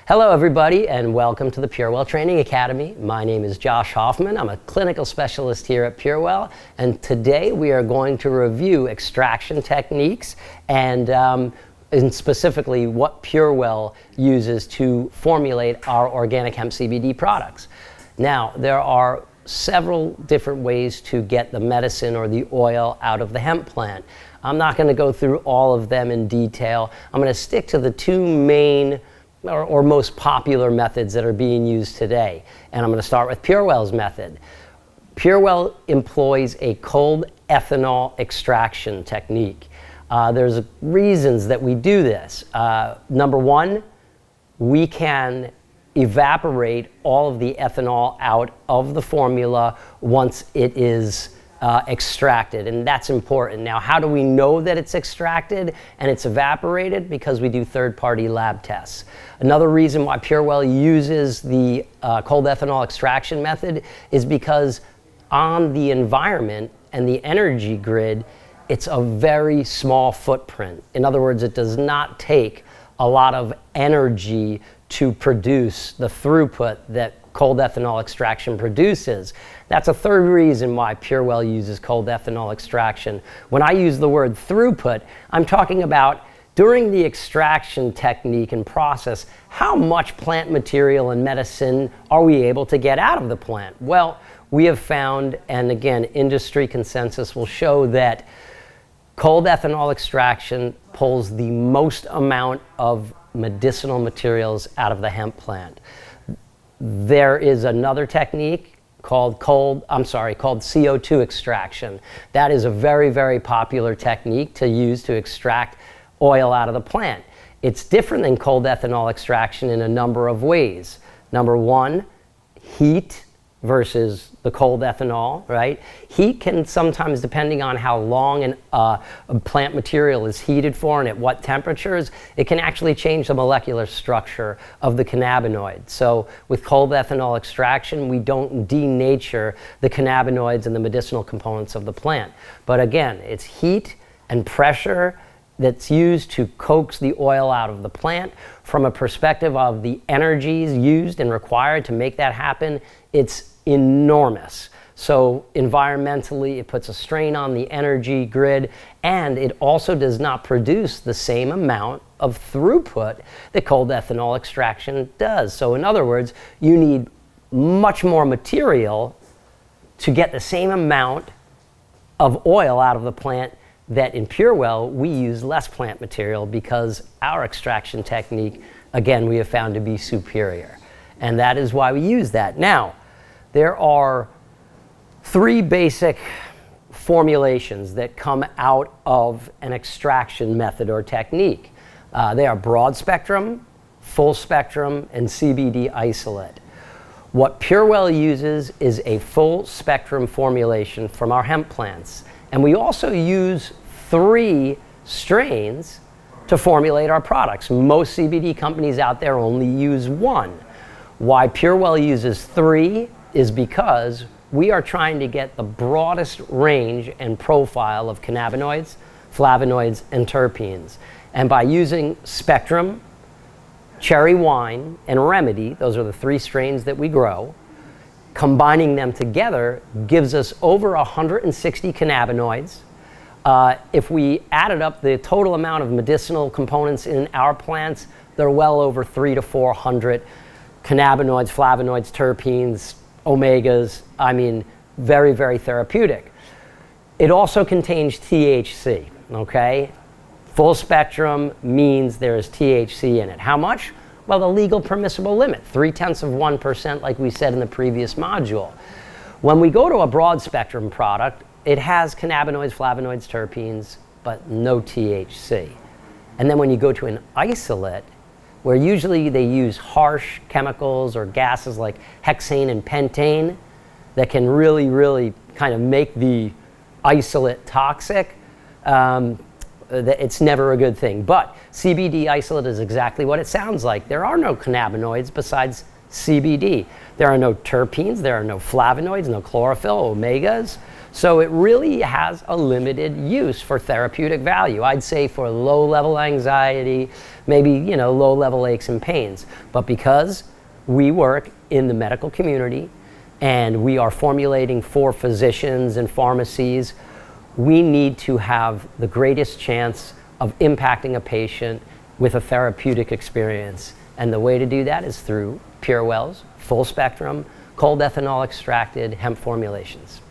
Hello everybody and welcome to the PureWell Training Academy. My name is Josh Hoffman. I'm a clinical specialist here at PureWell, and today we are going to review extraction techniques and specifically what PureWell uses to formulate our organic hemp CBD products. Now, there are several different ways to get the medicine or the oil out of the hemp plant. I'm not going to go through all of them in detail. I'm going to stick to the two main or most popular methods that are being used today. And I'm going to start with PureWell's method. PureWell employs a cold ethanol extraction technique. There's reasons that we do this. Number one, we can evaporate all of the ethanol out of the formula once it is extracted, and that's important. Now, how do we know that it's extracted and it's evaporated? Because we do third-party lab tests. Another reason why PureWell uses the cold ethanol extraction method is because on the environment and the energy grid, it's a very small footprint. In other words, it does not take a lot of energy to produce the throughput that cold ethanol extraction produces. That's a third reason why PureWell uses cold ethanol extraction. When I use the word throughput, I'm talking about during the extraction technique and process, how much plant material and medicine are we able to get out of the plant? Well, we have found, and again, industry consensus will show that cold ethanol extraction pulls the most amount of medicinal materials out of the hemp plant. There is another technique called CO2 extraction. That is a very, very popular technique to use to extract oil out of the plant. It's different than cold ethanol extraction in a number of ways. Number one, heat versus the cold ethanol, right? Heat can sometimes, depending on how long a plant material is heated for and at what temperatures, it can actually change the molecular structure of the cannabinoid. So with cold ethanol extraction, we don't denature the cannabinoids and the medicinal components of the plant. But again, it's heat and pressure that's used to coax the oil out of the plant. From a perspective of the energies used and required to make that happen, it's enormous. So environmentally, it puts a strain on the energy grid, and it also does not produce the same amount of throughput that cold ethanol extraction does. So in other words, you need much more material to get the same amount of oil out of the plant that in PureWell, we use less plant material because our extraction technique, again, we have found to be superior. And that is why we use that. Now, there are three basic formulations that come out of an extraction method or technique. They are broad spectrum, full spectrum, and CBD isolate. What PureWell uses is a full spectrum formulation from our hemp plants. And we also use 3 strains to formulate our products. Most CBD companies out there only use 1. Why PureWell uses 3 is because we are trying to get the broadest range and profile of cannabinoids, flavonoids, and terpenes. And by using Spectrum, Cherry Wine, and Remedy, those are the 3 strains that we grow, combining them together gives us over 160 cannabinoids. If we added up the total amount of medicinal components in our plants, they're well over 300 to 400 cannabinoids, flavonoids, terpenes, omegas. I mean, very, very therapeutic. It also contains THC, okay? Full spectrum means there is THC in it. How much? Well, the legal permissible limit, 0.3% like we said in the previous module. When we go to a broad spectrum product, it has cannabinoids, flavonoids, terpenes, but no THC. And then when you go to an isolate, where usually they use harsh chemicals or gases like hexane and pentane that can really, really kind of make the isolate toxic, it's never a good thing. But CBD isolate is exactly what it sounds like. There are no cannabinoids besides CBD. There are no terpenes, there are no flavonoids, no chlorophyll, omegas. So it really has a limited use for therapeutic value. I'd say for low-level anxiety, maybe, low-level aches and pains. But because we work in the medical community and we are formulating for physicians and pharmacies, we need to have the greatest chance of impacting a patient with a therapeutic experience. And the way to do that is through PureWell's full spectrum, cold ethanol extracted hemp formulations.